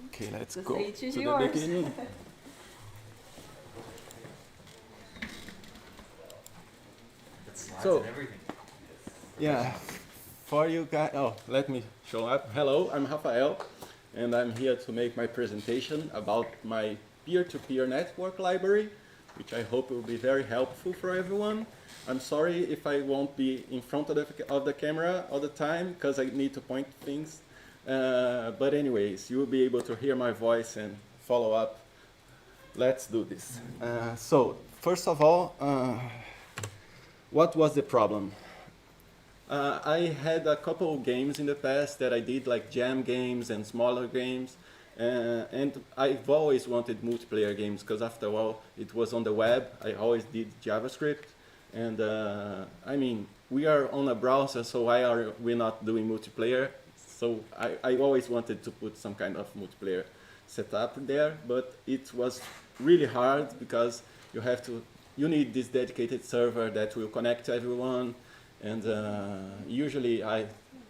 Okay, let's The go stage is to the yours. beginning. So, yeah, for you guys, oh, let me show up. Hello, I'm Rafael, and I'm here to make my presentation about my peer-to-peer network library, which I hope will be very helpful for everyone. I'm sorry if I won't be in front of the camera all the time, because I need to point things. But anyways, you will be able to hear my voice and follow up. Let's do this. So, first of all, what was the problem? I had a couple of games in the past that I did, like jam games and smaller games. And I've always wanted multiplayer games because, after all, it was on the web. I always did JavaScript. And I mean, we are on a browser, so why are we not doing multiplayer? So I always wanted to put some kind of multiplayer setup there, but it was really hard because you need this dedicated server that will connect to everyone, and usually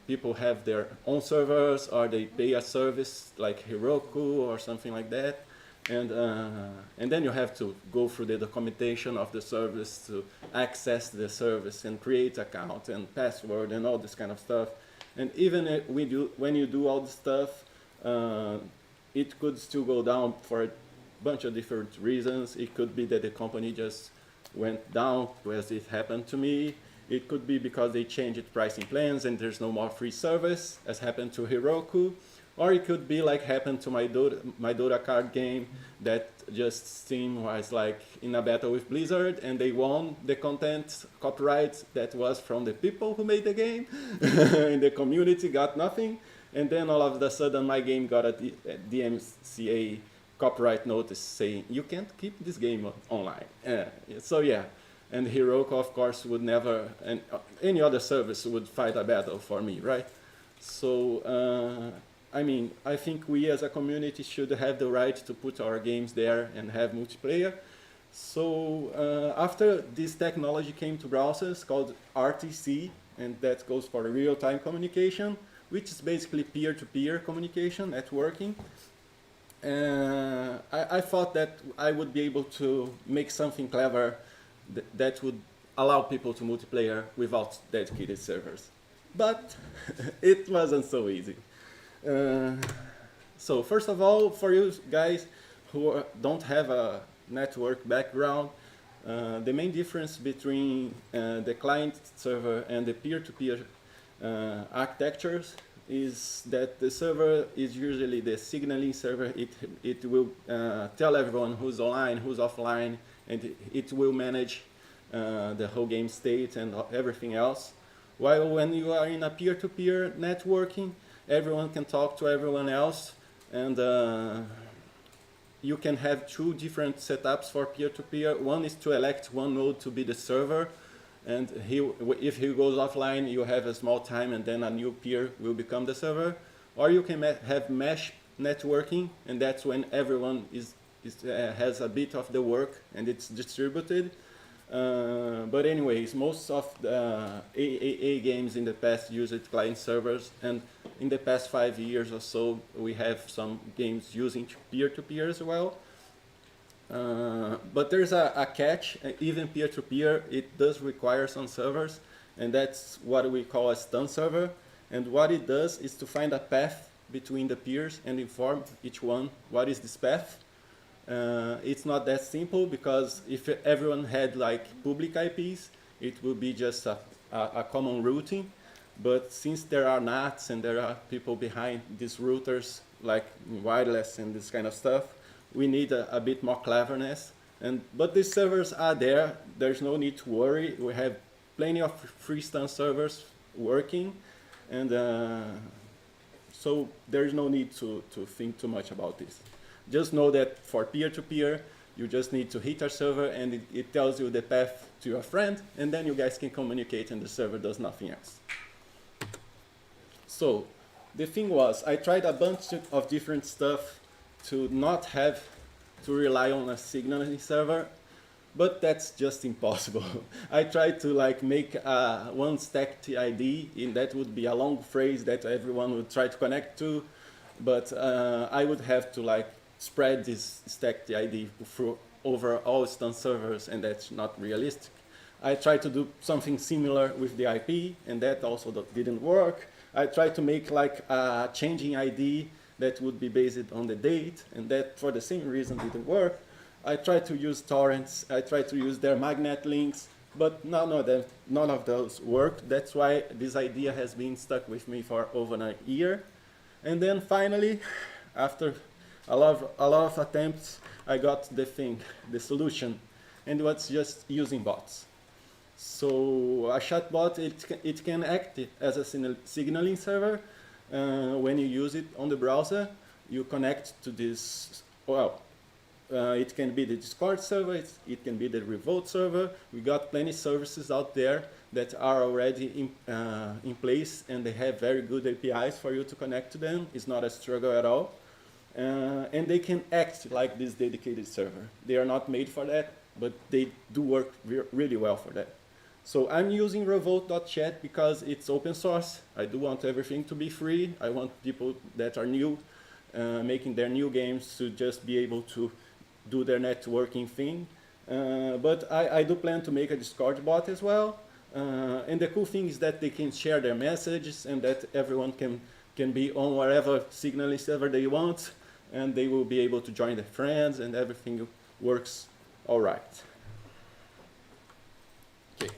people have their own servers or they pay a service like Heroku or something like that, and then you have to go through the documentation of the service to access the service and create account and password and all this kind of stuff. And even when you do all this stuff, it could still go down for a bunch of different reasons. It could be that the company just went down, as it happened to me. It could be because they changed pricing plans and there's no more free service, as happened to Heroku. Or it could be like happened to my Dota card game, that just Steam was like in a battle with Blizzard and they won the content copyright that was from the people who made the game, and the community got nothing. And then all of a sudden my game got a DMCA copyright notice saying you can't keep this game online. So yeah, and Heroku of course would never, and any other service would fight a battle for me, right? So I mean, I think we as a community should have the right to put our games there and have multiplayer. So after this technology came to browsers called RTC, and that goes for real-time communication, which is basically peer-to-peer communication, networking. I thought that I would be able to make something clever that would allow people to multiplayer without dedicated servers. But it wasn't so easy. So first of all, for you guys who don't have a network background, the main difference between the client server and the peer-to-peer architectures is that the server is usually the signaling server. It will tell everyone who's online, who's offline, and it will manage the whole game state and everything else. While when you are in a peer-to-peer networking, everyone can talk to everyone else, and you can have two different setups for peer-to-peer. One is to elect one node to be the server, and if he goes offline, you have a small time, and then a new peer will become the server. Or you can have mesh networking, and that's when everyone has a bit of the work, and it's distributed. But anyways, most of the AAA games in the past used client servers, and in the past 5 years or so, we have some games using peer-to-peer as well. But there's a catch. Even peer-to-peer, it does require some servers, and that's what we call a stun server. And what it does is to find a path between the peers and inform each one what is this path. It's not that simple, because if everyone had like public IPs, it would be just a common routing. But since there are NATs and there are people behind these routers, like wireless and this kind of stuff, we need a bit more cleverness. But these servers are there. There's no need to worry. We have plenty of free stun servers working, and so there's no need to think too much about this. Just know that for peer-to-peer, you just need to hit a server, and it tells you the path to your friend, and then you guys can communicate, and the server does nothing else. So the thing was, I tried a bunch of different stuff to not have to rely on a signaling server, but that's just impossible. I tried to like make one stack TID, and that would be a long phrase that everyone would try to connect to. but I would have to like spread this stacked ID through over all instance servers, and that's not realistic. I tried to do something similar with the IP, and that also didn't work. I tried to make like a changing ID that would be based on the date, and that for the same reason didn't work. I tried to use torrents, I tried to use their magnet links, but none of those worked. That's why this idea has been stuck with me for over a year. And then finally, after a lot of attempts, I got the solution, and it was just using bots. So a chatbot, it can act as a signaling server. When you use it on the browser, you connect to this, well, it can be the Discord server, it can be the Revolt server. We got plenty of services out there that are already in place, and they have very good APIs for you to connect to them. It's not a struggle at all. And they can act like this dedicated server. They are not made for that, but they do work really well for that. So I'm using revolt.chat because it's open source. I do want everything to be free. I want people that are new, making their new games, to just be able to do their networking thing. But I do plan to make a Discord bot as well. And the cool thing is that they can share their messages, and that everyone can be on whatever signaling server they want, and they will be able to join their friends, and everything works all right. Okay,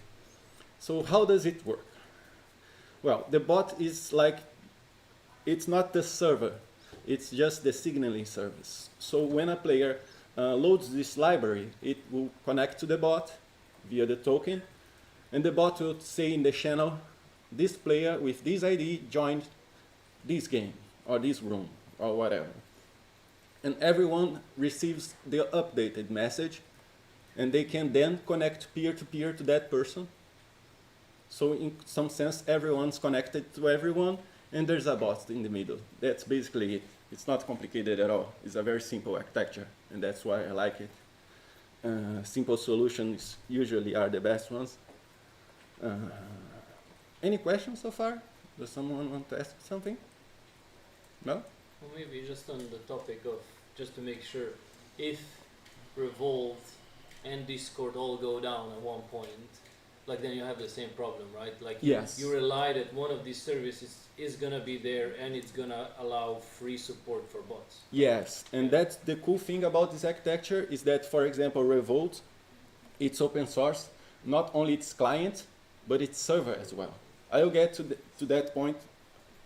so how does it work? Well, the bot is like, it's not the server, it's just the signaling service. So when a player loads this library, it will connect to the bot via the token, and the bot will say in the channel, this player with this ID joined this game, or this room, or whatever. And everyone receives the updated message, and they can then connect peer-to-peer to that person. So in some sense, everyone's connected to everyone, and there's a bot in the middle. That's basically it. It's not complicated at all. It's a very simple architecture, and that's why I like it. Simple solutions usually are the best ones. Any questions so far? Does someone want to ask something? No? Well, maybe just on the topic of, just to make sure, if Revolt and Discord all go down at one point, like then you have the same problem, right? Like yes. You rely that one of these services is gonna be there and it's gonna allow free support for bots. Yes, and that's the cool thing about this architecture, is that, for example, Revolt, it's open source, not only its client, but its server as well. I'll get to that point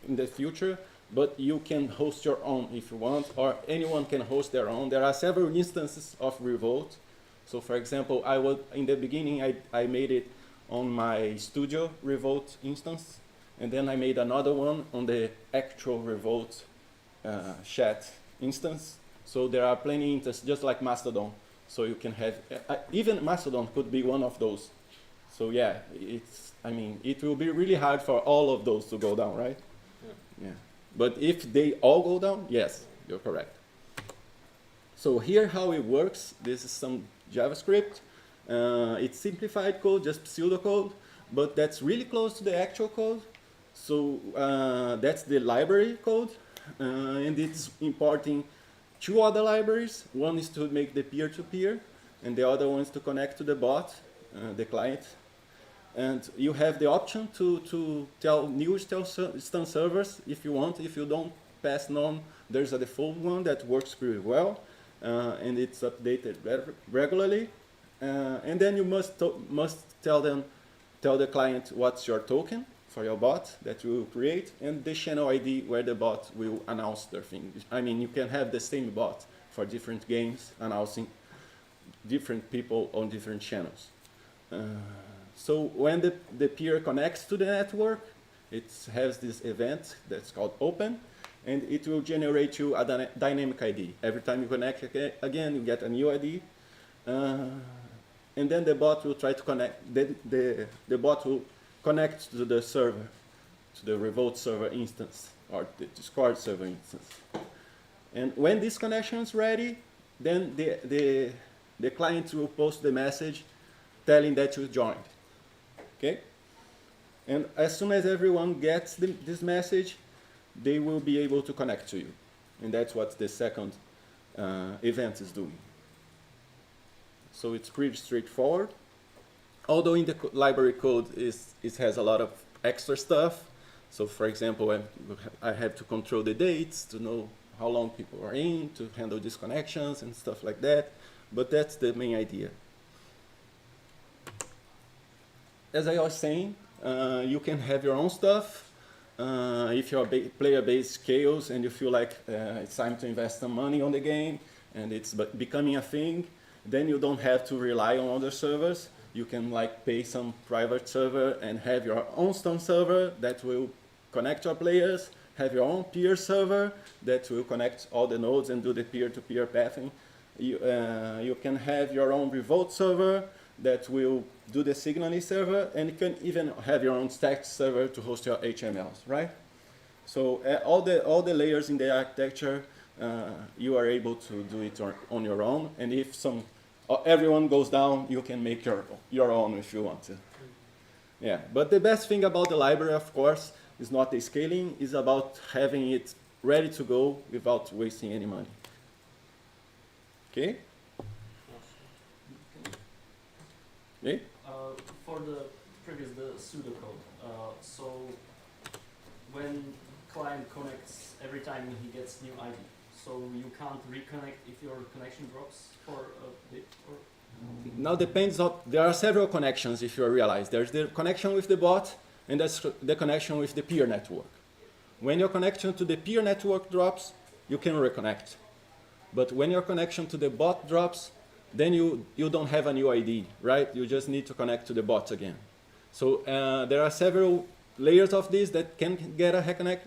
in the future, but you can host your own if you want, or anyone can host their own. There are several instances of Revolt. So for example, in the beginning, I made it on my studio Revolt instance, and then I made another one on the actual Revolt chat instance. So there are plenty instances, just like Mastodon. So you can have, even Mastodon could be one of those. So yeah, it will be really hard for all of those to go down, right? Yeah. But if they all go down, yes, you're correct. So here how it works, this is some JavaScript. It's simplified code, just pseudocode, but that's really close to the actual code. So that's the library code, and it's importing two other libraries. One is to make the peer-to-peer, and the other one is to connect to the bot, the client. And you have the option to tell new instance servers if you want. If you don't pass none, there's a default one that works pretty well, and it's updated regularly. And then you must tell the client what's your token for your bot that you will create, and the channel ID where the bot will announce their thing. I mean, you can have the same bot for different games announcing different people on different channels. So when the peer connects to the network, it has this event that's called open, and it will generate you a dynamic ID. Every time you connect again, you get a new ID. And then the bot will try to connect, the bot will connect to the server, to the Revolt server instance, or the Discord server instance. And when this connection is ready, then the client will post the message telling that you joined. Okay? And as soon as everyone gets this message, they will be able to connect to you. And that's what the second event is doing. So it's pretty straightforward. Although in the library code, it has a lot of extra stuff. So for example, I have to control the dates to know how long people are in, to handle disconnections and stuff like that. But that's the main idea. As I was saying, you can have your own stuff. If your player base scales and you feel like it's time to invest some money on the game and it's becoming a thing, then you don't have to rely on other servers. You can like pay some private server and have your own stone server that will connect your players, have your own peer server that will connect all the nodes and do the peer-to-peer pathing. You can have your own revolt server that will do the signaling server, and you can even have your own stack server to host your HTMLs, right? So all the layers in the architecture, you are able to do it on your own, and if everyone goes down, you can make your own if you want to. Yeah, but the best thing about the library, of course, is not the scaling, it's about having it ready to go without wasting any money. Okay? Okay? For the pseudocode, so when client connects every time he gets new ID, so you can't reconnect if your connection drops for a bit? Or? Now depends on, there are several connections if you realize. There's the connection with the bot, and that's the connection with the peer network. When your connection to the peer network drops, you can reconnect. But when your connection to the bot drops, then you don't have a new ID, right? You just need to connect to the bot again. So there are several layers of this that can get a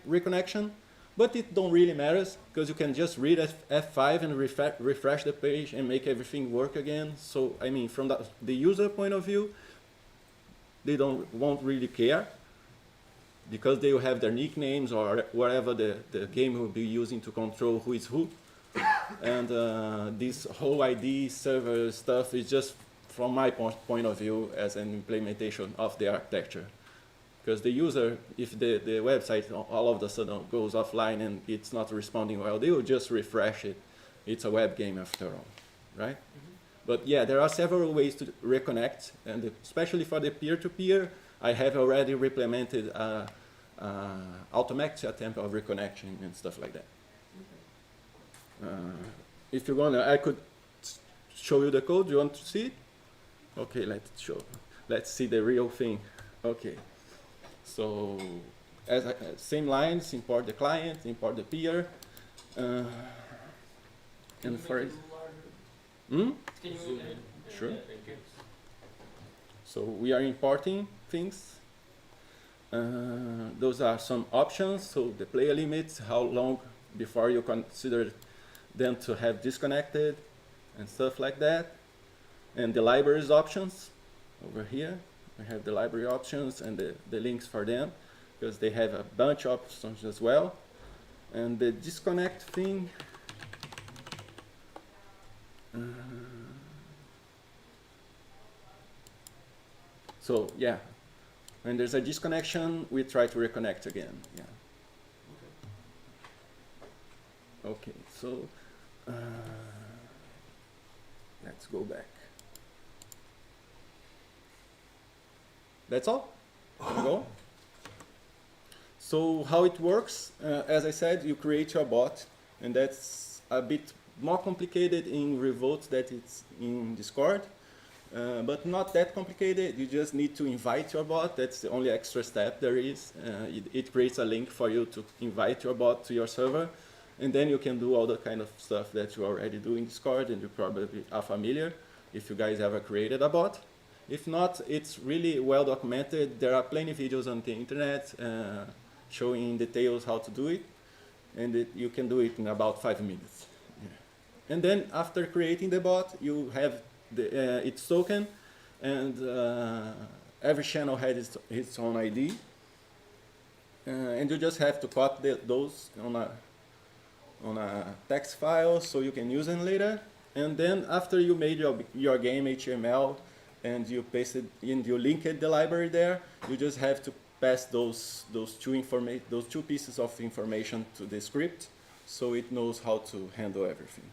reconnection, but it don't really matter because you can just read F5 and refresh the page and make everything work again. So I mean, from the user point of view, they won't really care because they will have their nicknames or whatever the game will be using to control who is who. And this whole ID server stuff is just from my point of view as an implementation of the architecture. Because the user, if the website all of a sudden goes offline and it's not responding well, they will just refresh it. It's a web game after all, right? Mm-hmm. But yeah, there are several ways to reconnect, and especially for the peer-to-peer, I have already implemented automatic attempt of reconnection and stuff like that. If you want, I could show you the code. You want to see it? Okay, let's see the real thing. Okay, so same lines: import the client, import the peer, and for it. Can you zoom in? Sure. Yeah, thank you. So we are importing things. Those are some options. So the player limits, how long before you consider them to have disconnected, and stuff like that. And the libraries options over here. We have the library options and the links for them because they have a bunch of options as well. And the disconnect thing. So yeah, when there's a disconnection, we try to reconnect again. Yeah. Okay, so let's go back. That's all? Go. So how it works, as I said, you create your bot, and that's a bit more complicated in Revolt than it's in Discord, but not that complicated. You just need to invite your bot. That's the only extra step there is. It creates a link for you to invite your bot to your server, and then you can do all the kind of stuff that you already do in Discord, and you probably are familiar if you guys ever created a bot. If not, it's really well documented. There are plenty of videos on the internet showing in details how to do it, and you can do it in about 5 minutes. Yeah. And then after creating the bot, you have its token, and every channel has its own ID, and you just have to copy those on a text file so you can use them later. And then after you made your game HTML and you pasted in, you linked the library there, you just have to pass those two pieces of information to the script so it knows how to handle everything.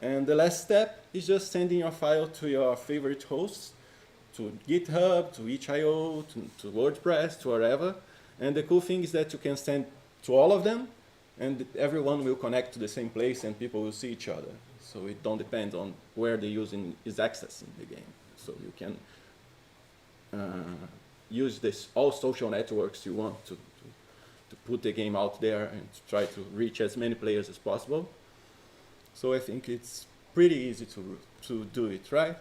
And the last step is just sending your file to your favorite hosts, to GitHub, to itch.io, to WordPress, to wherever. And the cool thing is that you can send to all of them, and everyone will connect to the same place, and people will see each other. So it don't depend on where the user is accessing the game. So you can use this all social networks you want to put the game out there and to try to reach as many players as possible. So I think it's pretty easy to do it, right?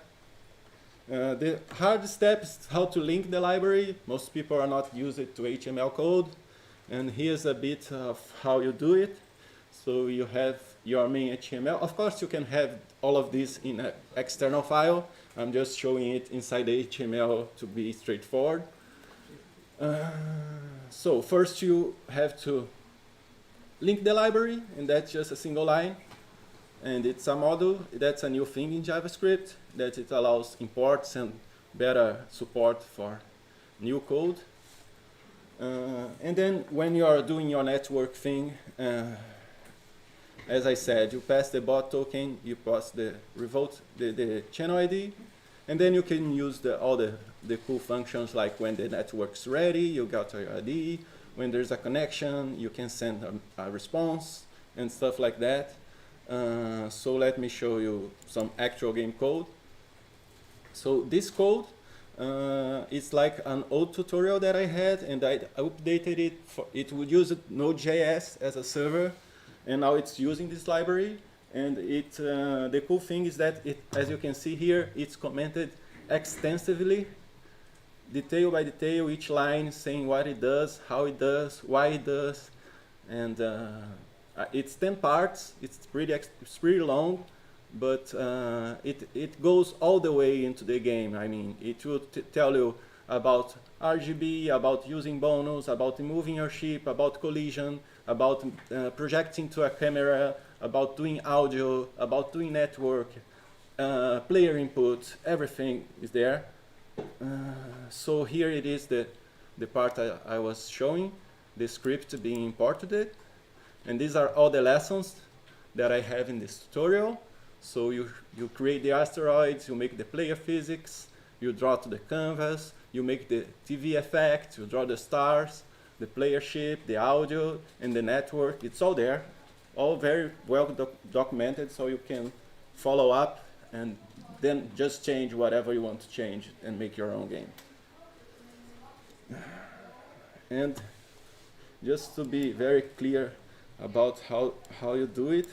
The hard step is how to link the library. Most people are not used to HTML code. And here's a bit of how you do it. So you have your main HTML. Of course, you can have all of this in an external file. I'm just showing it inside the HTML to be straightforward. So first you have to link the library, and that's just a single line. And it's a module. That's a new thing in JavaScript, that it allows imports and better support for new code. And then when you are doing your network thing, as I said, you pass the bot token, you pass the channel ID, and then you can use all the cool functions, like when the network's ready, you got your ID. When there's a connection, you can send a response and stuff like that. So let me show you some actual game code. So this code, it's like an old tutorial that I had, and I updated it. It would use Node.js as a server, and now it's using this library. And the cool thing is that, as you can see here, it's commented extensively, detail by detail, each line saying what it does, how it does, why it does. And it's 10 parts. It's pretty long, but it goes all the way into the game. I mean, it will tell you about RGB, about using bonus, about moving your ship, about collision, about projecting to a camera, about doing audio, about doing network, player input. Everything is there. So here it is, the part I was showing, the script being imported. And these are all the lessons that I have in this tutorial. So you create the asteroids, you make the player physics, you draw to the canvas, you make the TV effect, you draw the stars, the player ship, the audio, and the network. It's all there, all very well documented, so you can follow up and then just change whatever you want to change and make your own game. And just to be very clear about how you do it,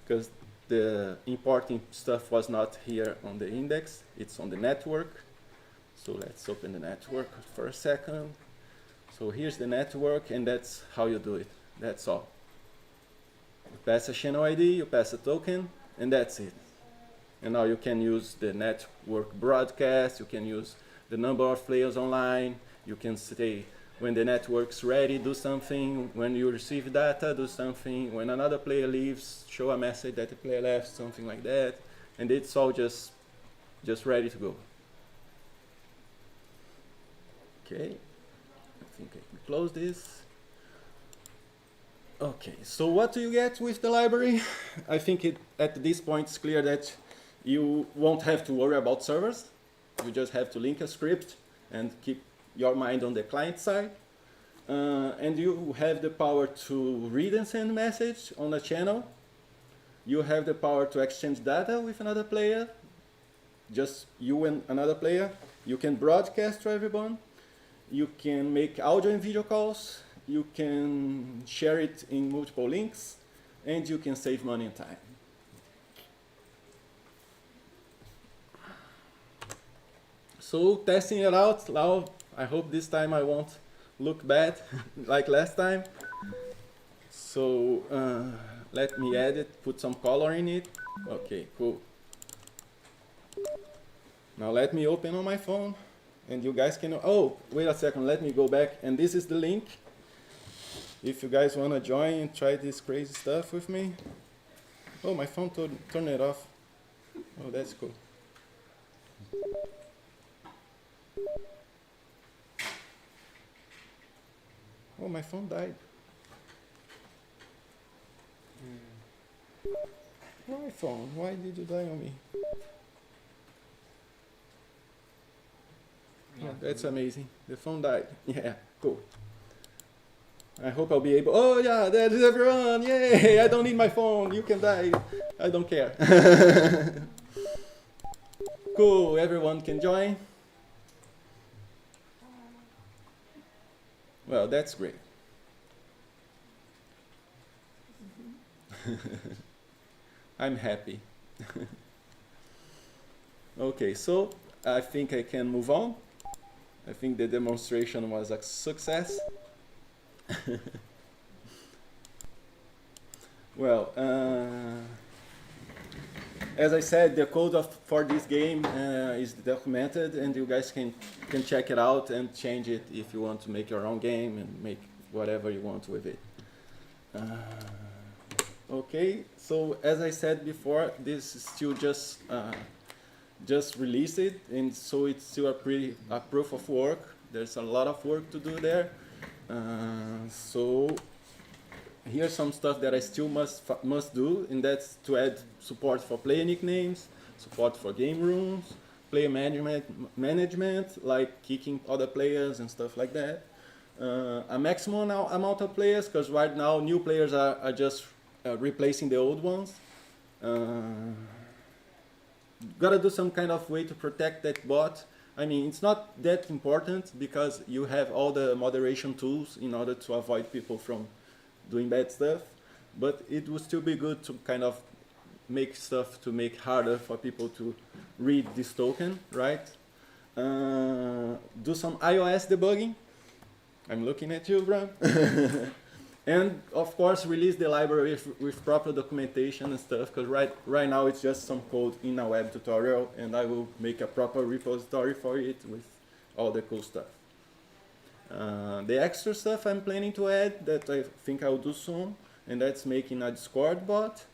because the importing stuff was not here on the index, it's on the network. So let's open the network for a second. So here's the network, and that's how you do it. That's all. You pass a channel ID, you pass a token, and that's it. And now you can use the network broadcast, you can use the number of players online, you can say when the network's ready, do something. When you receive data, do something. When another player leaves, show a message that the player left, something like that. And it's all just ready to go. Okay, I think I can close this. Okay, so what do you get with the library? I think at this point it's clear that you won't have to worry about servers. You just have to link a script and keep your mind on the client side. And you have the power to read and send message on a channel. You have the power to exchange data with another player, just you and another player. You can broadcast to everyone. You can make audio and video calls. You can share it in multiple links, and you can save money and time. So testing it out, now I hope this time I won't look bad like last time. So let me add it, put some color in it. Okay, cool. Now let me open on my phone, and you guys can, oh, wait a second, let me go back, and this is the link. If you guys want to join and try this crazy stuff with me. Oh, my phone turned it off. Oh, that's cool. Oh, my phone died. My phone, why did you die on me? Yeah. Oh, that's amazing. The phone died. Yeah, cool. I hope I'll be able. Oh yeah, that is everyone. Yay! I don't need my phone. You can die. I don't care. Cool. Everyone can join. Well, that's great. I'm happy. Okay, so I think I can move on. I think the demonstration was a success. Well, as I said, the code for this game is documented, and you guys can check it out and change it if you want to make your own game and make whatever you want with it. Okay, so as I said before, this is still just released it, and so it's still a proof of work. There's a lot of work to do there. So here's some stuff that I still must do, and that's to add support for player nicknames, support for game rooms, player management, like kicking other players and stuff like that. A maximum amount of players, because right now new players are just replacing the old ones. Gotta do some kind of way to protect that bot. I mean, it's not that important because you have all the moderation tools in order to avoid people from doing bad stuff, but it would still be good to kind of make stuff to make harder for people to read this token, right? Do some iOS debugging. I'm looking at you, Bram. And of course, release the library with proper documentation and stuff, because right now it's just some code in a web tutorial, and I will make a proper repository for it with all the cool stuff. The extra stuff I'm planning to add that I think I'll do soon, and that's making a Discord bot,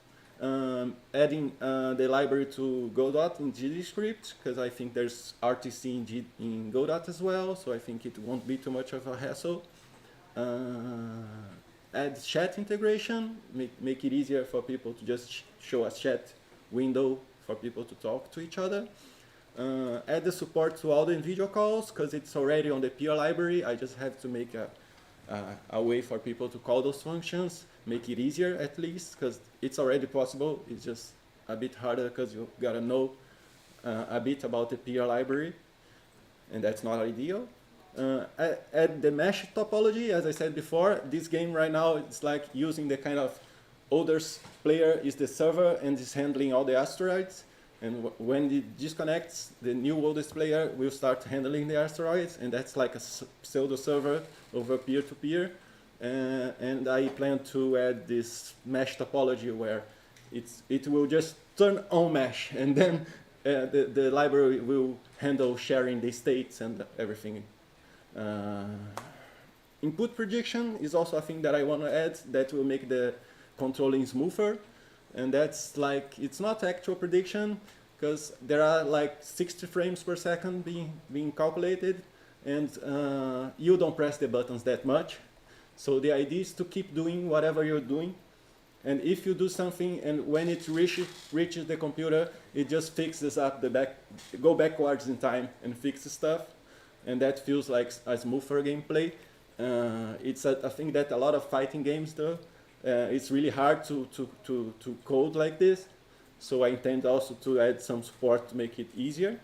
adding the library to Godot in JavaScript, because I think there's RTC in Godot as well, so I think it won't be too much of a hassle. Add chat integration, make it easier for people to just show a chat window for people to talk to each other. Add the support to all the individual calls, because it's already on the peer library. I just have to make a way for people to call those functions, make it easier at least, because it's already possible. It's just a bit harder because you gotta know a bit about the peer library, and that's not ideal. Add the mesh topology. As I said before, this game right now, it's like using the kind of oldest player is the server and is handling all the asteroids. And when it disconnects, the new oldest player will start handling the asteroids, and that's like a pseudo server over peer-to-peer. And I plan to add this mesh topology where it will just turn on mesh, and then the library will handle sharing the states and everything. Input prediction is also a thing that I want to add that will make the controlling smoother. And that's like, it's not actual prediction, because there are like 60 frames per second being calculated, and you don't press the buttons that much. So the idea is to keep doing whatever you're doing. And if you do something, and when it reaches the computer, it just fixes up go backwards in time and fixes stuff. And that feels like a smoother gameplay. It's a thing that a lot of fighting games do. It's really hard to code like this, so I intend also to add some support to make it easier.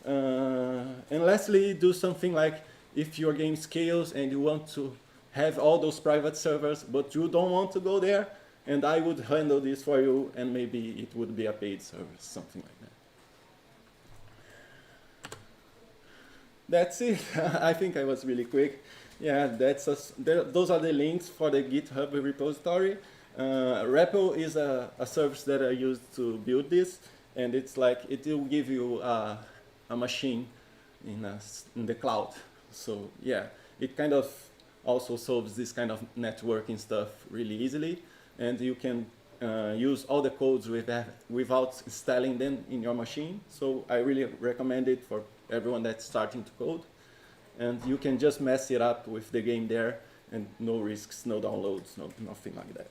And lastly, do something like if your game scales and you want to have all those private servers, but you don't want to go there, and I would handle this for you, and maybe it would be a paid service, something like that. That's it. I think I was really quick. Yeah, those are the links for the GitHub repository. REPL is a service that I used to build this, and it's like it will give you a machine in the cloud. So yeah, it kind of also solves this kind of networking stuff really easily, and you can use all the codes without installing them in your machine. So I really recommend it for everyone that's starting to code. And you can just mess it up with the game there, and no risks, no downloads, nothing like that.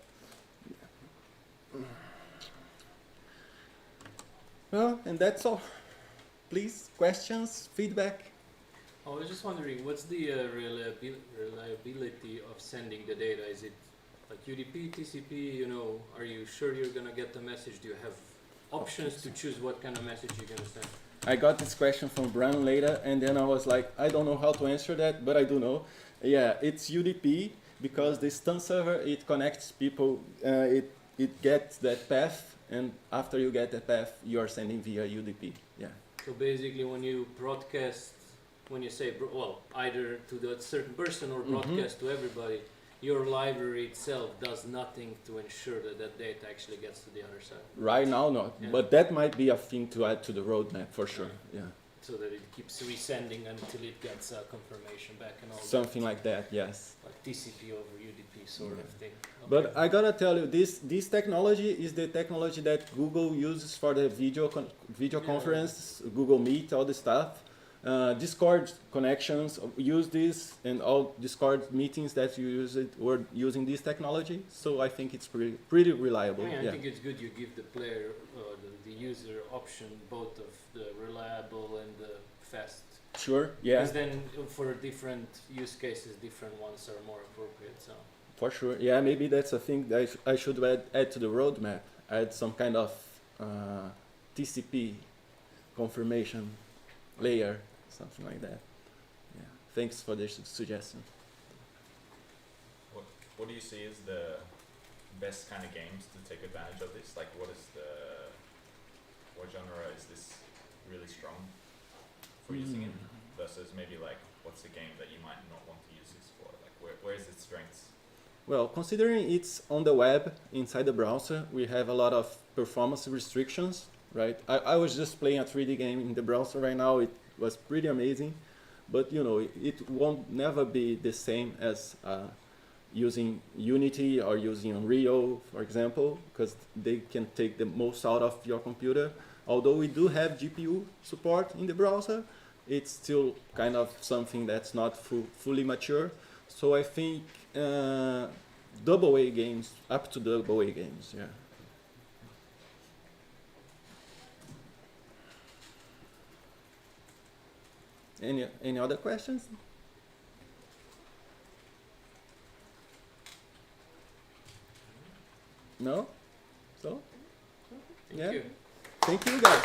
Well, and that's all. Please, questions, feedback? I was just wondering, what's the reliability of sending the data? Is it like UDP, TCP, you know, are you sure you're gonna get the message? Do you have options to choose what kind of message you're gonna send? I got this question from Bran later, and then I was like, I don't know how to answer that, but I do know. Yeah, it's UDP, because the stun server, it connects people, it gets that path, and after you get that path, you are sending via UDP. Yeah. So basically, when you broadcast, when you say, well, either to the certain person or broadcast to everybody, your library itself does nothing to ensure that that data actually gets to the other side. Right now, not. Yeah. But that might be a thing to add to the roadmap, for sure. Yeah. So that it keeps resending until it gets confirmation back and all Something that. like that, yes. Like TCP over UDP sort of thing. Okay. But I gotta tell you, this technology is the technology that Google uses for the video conference, Google Meet, all the stuff. Discord connections use this, and all Discord meetings that you use it were using this technology. So I think it's pretty reliable. I mean, I yeah. think it's good you give the player, the user option both of the reliable and the fast. Sure. Yeah. Because then for different use cases, different ones are more appropriate. So. For sure. Yeah. Maybe that's a thing that I should add to the roadmap. Add some kind of TCP confirmation layer. Something like that. Yeah. Thanks for the suggestion. What do you see as the best kind of games to take advantage of this? Like, what genre is this really strong for using it? Versus maybe like, what's the game that you might not want to use this for? Like, where is its strengths? Well, considering it's on the web inside the browser, we have a lot of performance restrictions, right? I was just playing a 3D game in the browser right now. It was pretty amazing, but you know, it won't never be the same as using Unity or using Unreal, for example, because they can take the most out of your computer. Although we do have GPU support in the browser, it's still kind of something that's not fully mature. So I think AA games, up to AA games, yeah. Any other questions? No? So? Thank Yeah. you. Thank you guys.